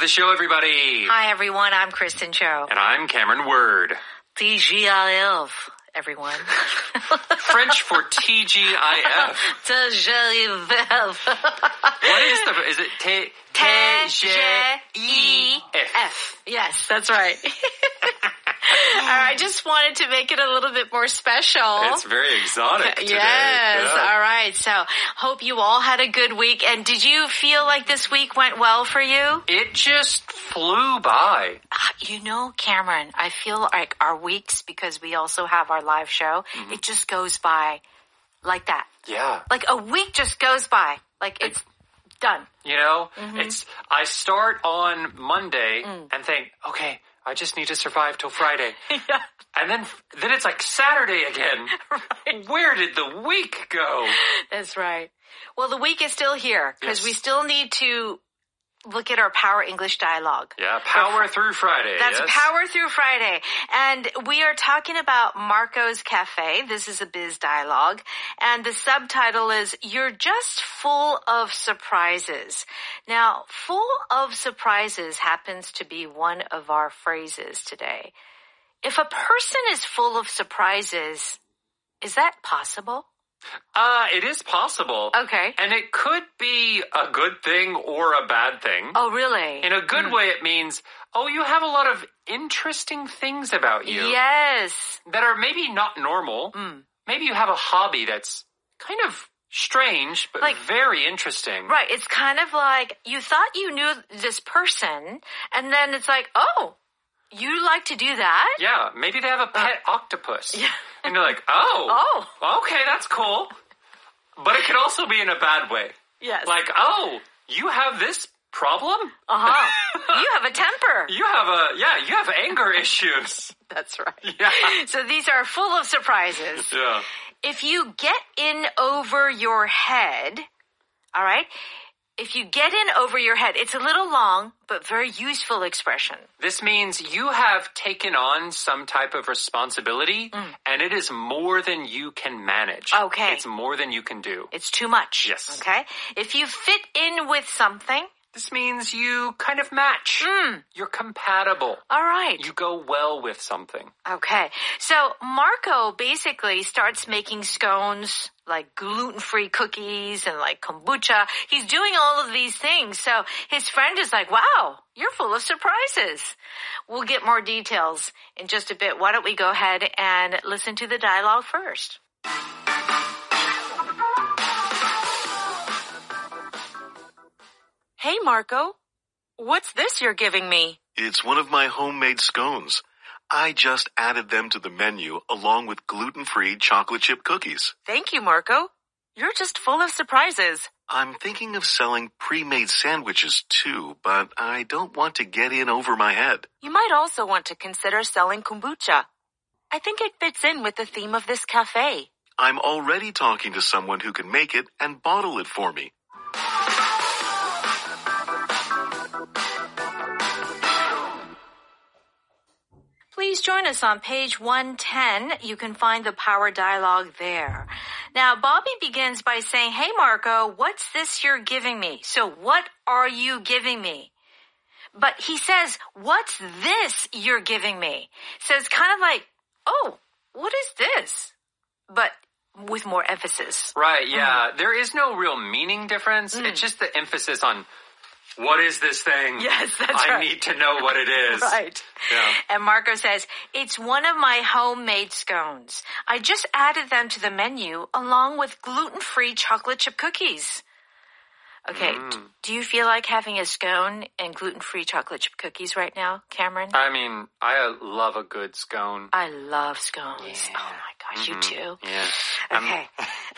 The show, everybody. Hi, everyone. I'm Kristen Cho. And I'm Cameron Word. TGIF, everyone. French for TGIF. TGIF. What is is it T-G-I-F? Yes, that's right. I just wanted to make it a little bit more special. It's very exotic today. Yes. Yeah. All right. So, hope you all had a good week. And did you feel like this week went well for you? It just flew by. You know, Cameron, I feel like our weeks, because we also have our live show, it just goes by like that. Yeah. Like a week just goes by. Like it's done. You know, I start on Monday and think, okay, I just need to survive till Friday. Yeah. And then it's like Saturday again. Right. Where did the week go? That's right. Well, the week is still here because Yes. we still need to look at our Power English dialogue. Yeah, power through Friday. That's yes. Power Through Friday. And we are talking about Marco's Cafe. This is a biz dialogue. And the subtitle is, You're Just Full of Surprises. Now, full of surprises happens to be one of our phrases today. If a person is full of surprises, is that possible? It is possible. Okay. And it could be a good thing or a bad thing. Oh, really? In a good way, it means, you have a lot of interesting things about you. Yes. That are maybe not normal. Maybe you have a hobby that's kind of strange, but Like- very interesting. Right. It's kind of like you thought you knew this person, and then it's like, oh, you like to do that? Yeah, maybe they have a pet octopus. Yeah. And you're like, oh, okay, that's cool. But it could also be in a bad way. Yes. Like, you have this problem? Uh-huh. You have a temper. You have anger issues. That's right. Yeah. So these are full of surprises. Yeah. If you get in over your head, all right? If you get in over your head, it's a little long, but very useful expression. This means you have taken on some type of responsibility, and it is more than you can manage. Okay. It's more than you can do. It's too much. Yes. Okay? If you fit in with something, This means you kind of match. You're compatible. all right. You go well with something. Okay. So Marco basically starts making scones, like gluten-free cookies and like kombucha. He's doing all of these things. So his friend is like, wow, you're full of surprises. We'll get more details in just a bit. Why don't we go ahead and listen to the dialogue first? Hey, Marco. What's this you're giving me? It's one of my homemade scones. I just added them to the menu along with gluten-free chocolate chip cookies. Thank you, Marco. You're just full of surprises. I'm thinking of selling pre-made sandwiches too, but I don't want to get in over my head. You might also want to consider selling kombucha. I think it fits in with the theme of this cafe. I'm already talking to someone who can make it and bottle it for me. Please join us on page 110. You can find the power dialogue there. Now, Bobby begins by saying, hey, Marco, what's this you're giving me? So what are you giving me? But he says, what's this you're giving me? So it's kind of like, oh, what is this? But with more emphasis. Right, yeah. There is no real meaning difference. It's just the emphasis on what is this thing? Yes, that's I right. need to know what it is. Right. Yeah. And Marco says, it's one of my homemade scones. I just added them to the menu along with gluten-free chocolate chip cookies. Okay, do you feel like having a scone and gluten-free chocolate chip cookies right now, Cameron? I mean, I love a good scone. I love scones. Yeah. Oh my gosh, you too? Yeah. Okay.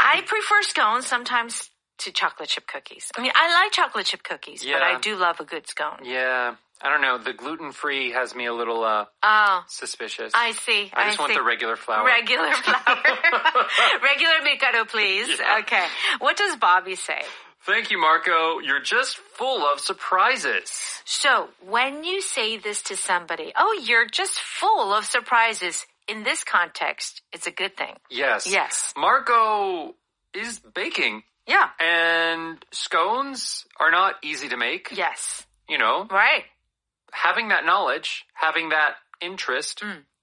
I prefer scones sometimes to chocolate chip cookies. I mean, I like chocolate chip cookies, but I Yeah. do love a good scone. Yeah. I don't know. The gluten-free has me a little suspicious. I see. I just want see. the regular flour. Regular flour. Regular mikado, please. Yeah. Okay. What does Bobby say? Thank you, Marco. You're just full of surprises. So, when you say this to somebody, oh, you're just full of surprises, in this context, it's a good thing. Yes. Yes. Marco is baking. Yeah. And scones are not easy to make. Yes. Right. having that knowledge, having that interest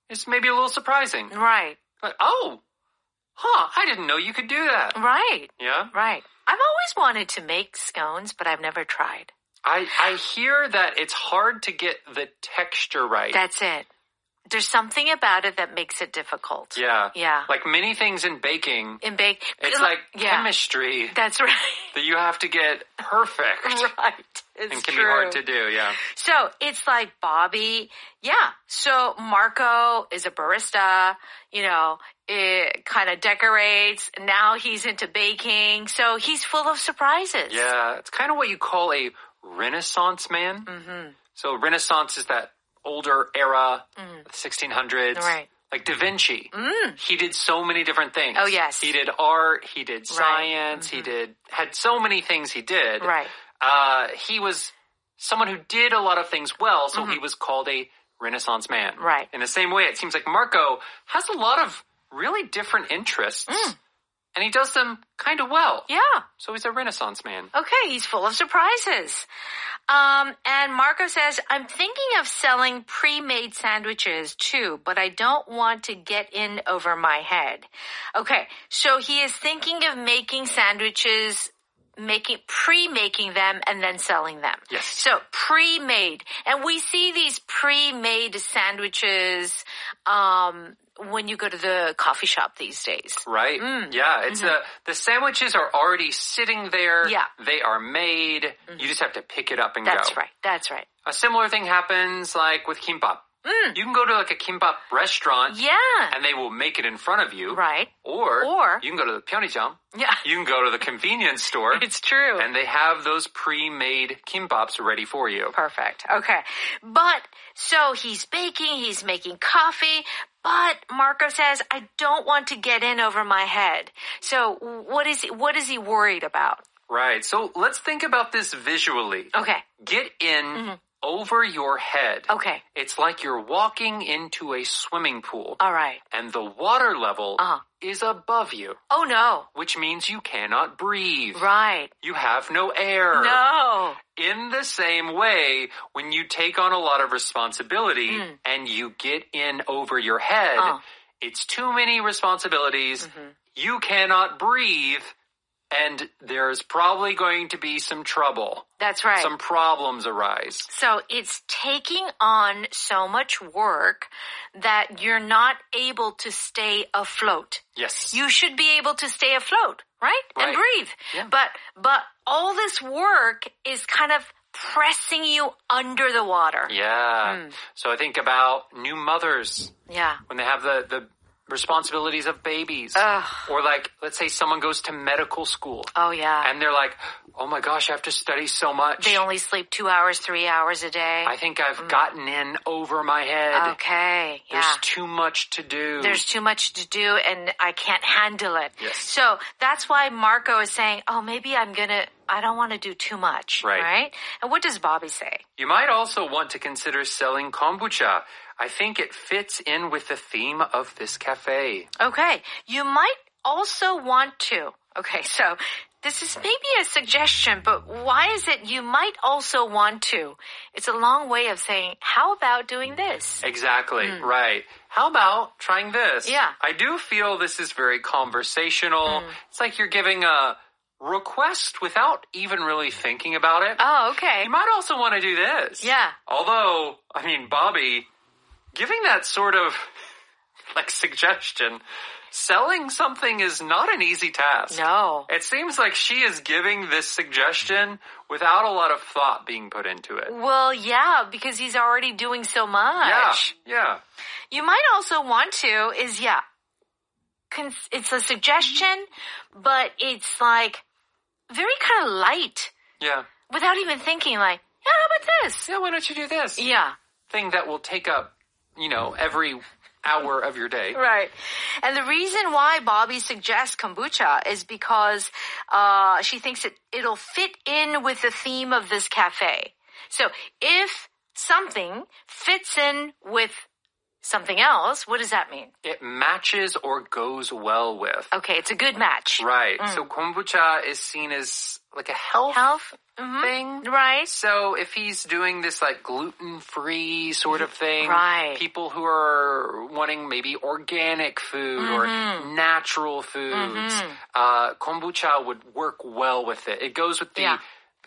is maybe a little surprising. Right. Like, I didn't know you could do that. Right. Yeah? Right. I've always wanted to make scones, but I've never tried. I hear that it's hard to get the texture right. That's it. There's something about it that makes it difficult. Yeah. Yeah. Like many things in baking, It's like chemistry That's right. that you have to get perfect. Right. It's And can true. be hard to do, yeah. So it's like Bobby. Yeah. So Marco is a barista, it kind of decorates. Now he's into baking. So he's full of surprises. Yeah, it's kind of what you call a Renaissance man. Mm-hmm. So Renaissance is that older era, 1600s. Right. Like Da Vinci. He did so many different things. Oh, yes. He did art, he did science, he had so many things he did. Right. He was someone who did a lot of things well, so he was called a Renaissance man. Right. In the same way, it seems like Marco has a lot of really different interests, and he does them kind of well. Yeah. So he's a Renaissance man. Okay, he's full of surprises. And Marco says, I'm thinking of selling pre-made sandwiches too, but I don't want to get in over my head. Okay, so he is thinking of making sandwiches, pre-making them and then selling them. Yes. So pre-made. And we see these pre-made sandwiches, when you go to the coffee shop these days. Right? Yeah, it's the sandwiches are already sitting there. Yeah. They are made. You just have to pick it up and go. That's right. A similar thing happens like with kimbap. You can go to like a kimbap restaurant. Yeah. And they will make it in front of you. Right. Or you can go to the 편의점. Yeah. You can go to the convenience store. It's true. And they have those pre-made kimbaps ready for you. Perfect. Okay. But, so he's baking, he's making coffee, but Marco says, I don't want to get in over my head. So what is he worried about? Right. So let's think about this visually. Okay. Get in over your head. Okay. It's like you're walking into a swimming pool. All right. And the water level is above you. Oh, no. Which means you cannot breathe. Right. You have no air. No. In the same way, when you take on a lot of responsibility and you get in over your head, it's too many responsibilities. You cannot breathe. And there's probably going to be some trouble. That's right. Some problems arise. So it's taking on so much work that you're not able to stay afloat. Yes. You should be able to stay afloat, right? And breathe. Yeah. But all this work is kind of pressing you under the water. Yeah. So I think about new mothers. Yeah. When they have the responsibilities of babies. Or like, let's say someone goes to medical school. Oh, yeah. And they're like, oh my gosh, I have to study so much. They only sleep 2 hours, 3 hours a day. I think I've gotten in over my head. Okay, yeah. There's too much to do. There's too much to do and I can't handle it. Yes. So that's why Marco is saying, maybe I don't want to do too much. Right? And what does Bobby say? You might also want to consider selling kombucha. I think it fits in with the theme of this cafe. Okay. You might also want to. Okay, so this is maybe a suggestion, but why is it you might also want to? It's a long way of saying, how about doing this? Exactly, right. How about trying this? Yeah. I do feel this is very conversational. It's like you're giving a request without even really thinking about it. Oh, okay. You might also want to do this. Yeah. Although, Bobby, giving that sort of like suggestion, selling something is not an easy task. No. It seems like she is giving this suggestion without a lot of thought being put into it. Well, yeah, because he's already doing so much. Yeah. You might also want to it's a suggestion, but it's like very kind of light. Yeah. Without even thinking like, yeah, how about this? Yeah, why don't you do this? Yeah. Thing that will take up, every hour of your day. Right. And the reason why Bobby suggests kombucha is because she thinks it'll fit in with the theme of this cafe. So if something fits in with something else. What does that mean? It matches or goes well with. Okay, it's a good match. Right. So kombucha is seen as like a health thing. Right. So if he's doing this like gluten-free sort of thing, right. people who are wanting maybe organic food or natural foods, kombucha would work well with it. It goes with the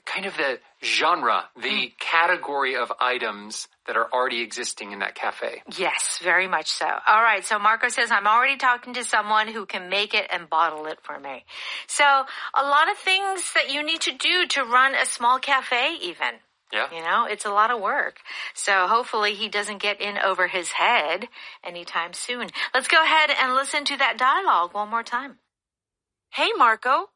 kind of the genre, the category of items that are already existing in that cafe. Yes, very much so. All right, so Marco says, I'm already talking to someone who can make it and bottle it for me. So a lot of things that you need to do to run a small cafe even. Yeah. You know, it's a lot of work. So hopefully he doesn't get in over his head anytime soon. Let's go ahead and listen to that dialogue one more time. Hey, Marco.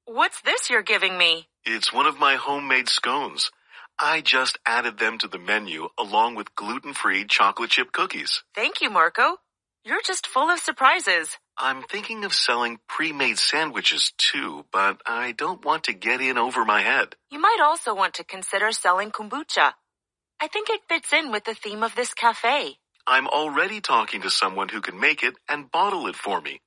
What's this you're giving me? It's one of my homemade scones. I just added them to the menu along with gluten-free chocolate chip cookies. Thank you, Marco. You're just full of surprises. I'm thinking of selling pre-made sandwiches too, but I don't want to get in over my head. You might also want to consider selling kombucha. I think it fits in with the theme of this cafe. I'm already talking to someone who can make it and bottle it for me.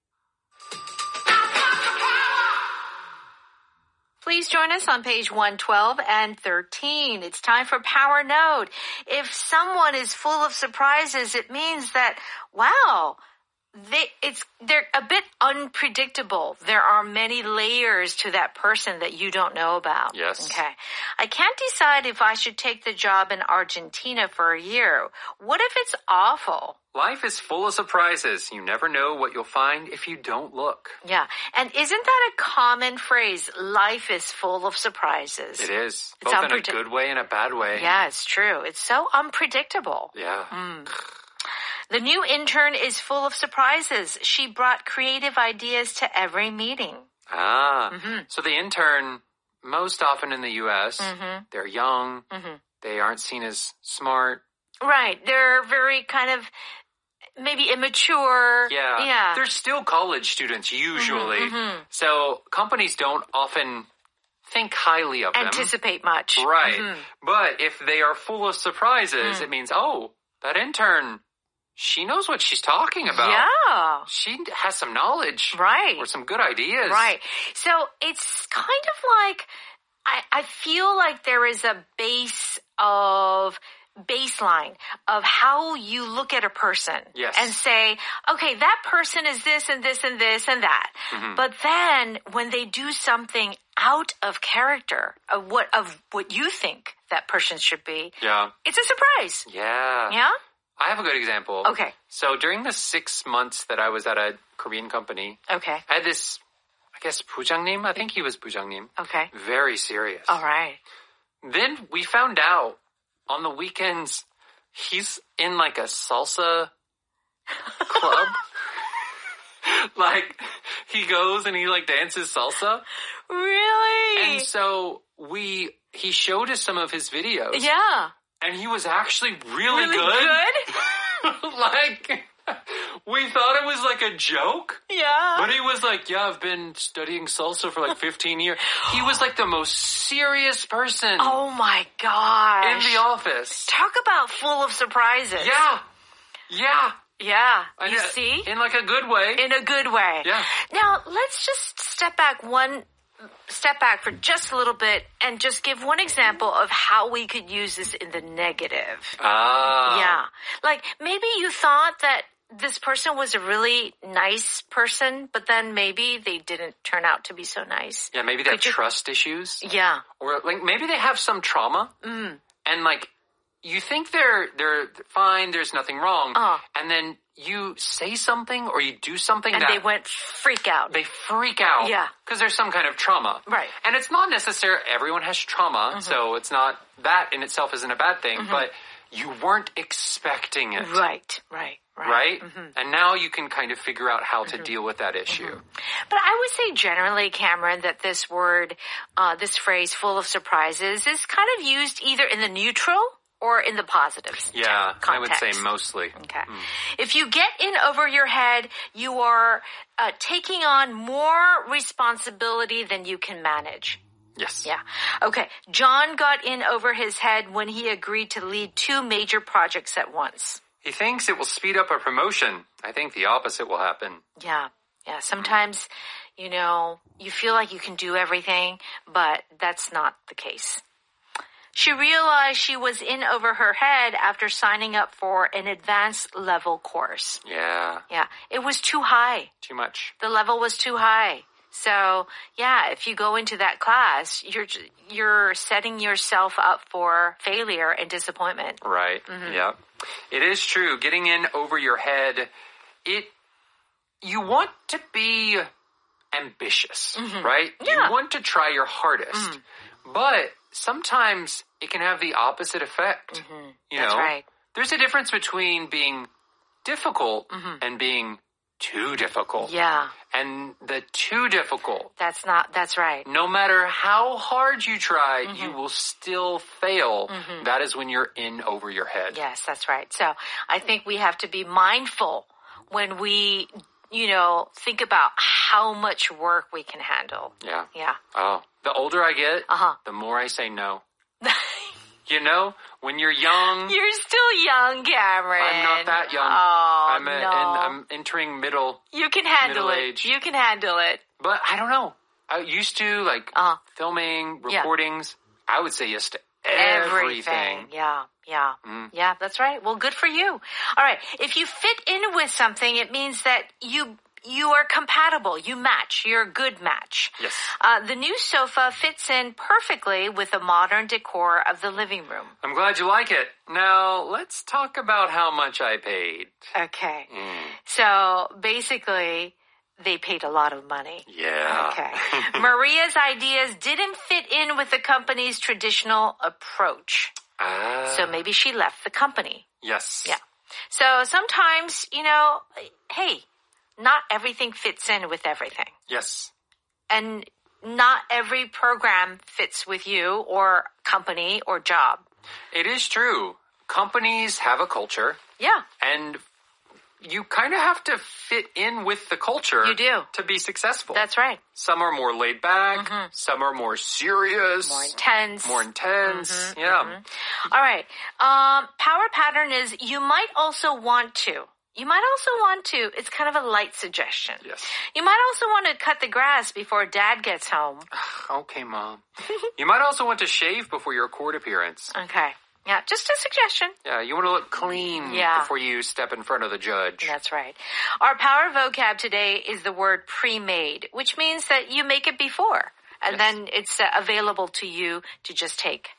Please join us on page 112 and 13. It's time for Power Note. If someone is full of surprises, it means that, wow, they're a bit unpredictable. There are many layers to that person that you don't know about. Yes. Okay. I can't decide if I should take the job in Argentina for a year. What if it's awful? Life is full of surprises. You never know what you'll find if you don't look. Yeah. And isn't that a common phrase? Life is full of surprises. It is. It's both in a good way and a bad way. Yeah, it's true. It's so unpredictable. Yeah. The new intern is full of surprises. She brought creative ideas to every meeting. So the intern, most often in the U.S., they're young. They aren't seen as smart. Right. They're very kind of maybe immature. Yeah. They're still college students usually. So companies don't often think highly of them. Anticipate much. Right. But if they are full of surprises, it means, oh, that intern, she knows what she's talking about. Yeah. She has some knowledge. Right. Or some good ideas. Right. So it's kind of like, I feel like there is a baseline of how you look at a person. Yes. And say, okay, that person is this and this and this and that. But then when they do something out of character of what you think that person should be, it's a surprise. Yeah. Yeah? I have a good example. Okay. So during the 6 months that I was at a Korean company, Okay. I had this, I guess, 부장님. I think he was 부장님. Okay. Very serious. All right. Then we found out on the weekends he's in like a salsa club. Like he goes and he like dances salsa. Really? And so he showed us some of his videos. Yeah. And he was actually really good. Like, we thought it was like a joke. Yeah. But he was like, yeah, I've been studying salsa for like 15 years. He was like the most serious person. Oh my gosh. In the office. Talk about full of surprises. Yeah. Yeah. Yeah. You see? In like a good way. In a good way. Yeah. Now, let's just step back for just a little bit and just give one example of how we could use this in the negative. Yeah. Like maybe you thought that this person was a really nice person, but then maybe they didn't turn out to be so nice. Yeah, maybe they have trust issues. Yeah. Or like maybe they have some trauma. And like you think they're fine, there's nothing wrong. And then you say something or you do something and they went freak out. They freak out. Yeah. Because there's some kind of trauma. Right. And it's not necessarily everyone has trauma, so it's not that in itself isn't a bad thing, but you weren't expecting it. Right. Right? And now you can kind of figure out how to deal with that issue. But I would say generally, Cameron, that this word, this phrase, full of surprises, is kind of used either in the neutral or in the positives. Yeah, context. I would say mostly. Okay. If you get in over your head, you are taking on more responsibility than you can manage. Yes. Yeah. Okay. John got in over his head when he agreed to lead 2 major projects at once. He thinks it will speed up a promotion. I think the opposite will happen. Yeah. Sometimes, you feel like you can do everything, but that's not the case. She realized she was in over her head after signing up for an advanced level course. Yeah. It was too high. Too much. The level was too high. So, if you go into that class, you're setting yourself up for failure and disappointment. Right. Yeah. It is true. Getting in over your head, you want to be ambitious, right? Yeah. You want to try your hardest. But sometimes it can have the opposite effect. That's right. There's a difference between being difficult and being too difficult. Yeah. And the too difficult. That's right. No matter how hard you try, you will still fail. That is when you're in over your head. Yes, that's right. So I think we have to be mindful when we, think about how much work we can handle. Yeah. Yeah. Oh, the older I get, the more I say no. When you're young. You're still young, Cameron. I'm not that young. Oh, I'm entering middle. You can handle middle it. age. You can handle it. But I don't know. I used to filming, recordings. I would say yes to everything. Yeah. Yeah, that's right. Well, good for you. All right. If you fit in with something, it means that you are compatible. You match. You're a good match. Yes. The new sofa fits in perfectly with the modern decor of the living room. I'm glad you like it. Now, let's talk about how much I paid. Okay. So, basically, they paid a lot of money. Yeah. Okay. Maria's ideas didn't fit in with the company's traditional approach. So maybe she left the company. Yes. Yeah. So sometimes, hey, not everything fits in with everything. Yes. And not every program fits with you or company or job. It is true. Companies have a culture. Yeah. And you kind of have to fit in with the culture. You do. To be successful. That's right. Some are more laid back. Some are more serious. More intense. Yeah. All right. Power pattern is you might also want to. It's kind of a light suggestion. Yes. You might also want to cut the grass before Dad gets home. Okay, Mom. You might also want to shave before your court appearance. Okay. Yeah, just a suggestion. Yeah, you want to look clean before you step in front of the judge. That's right. Our power vocab today is the word pre-made, which means that you make it before. And then it's available to you to just take.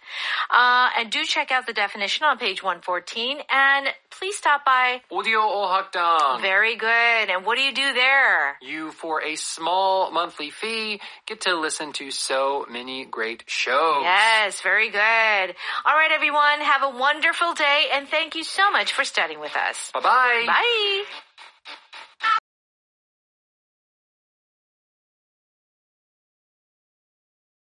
And do check out the definition on page 114. And please stop by. Audio 오학당. Very good. And what do you do there? You, for a small monthly fee, get to listen to so many great shows. Yes, very good. All right, everyone. Have a wonderful day. And thank you so much for studying with us. Bye-bye. Bye.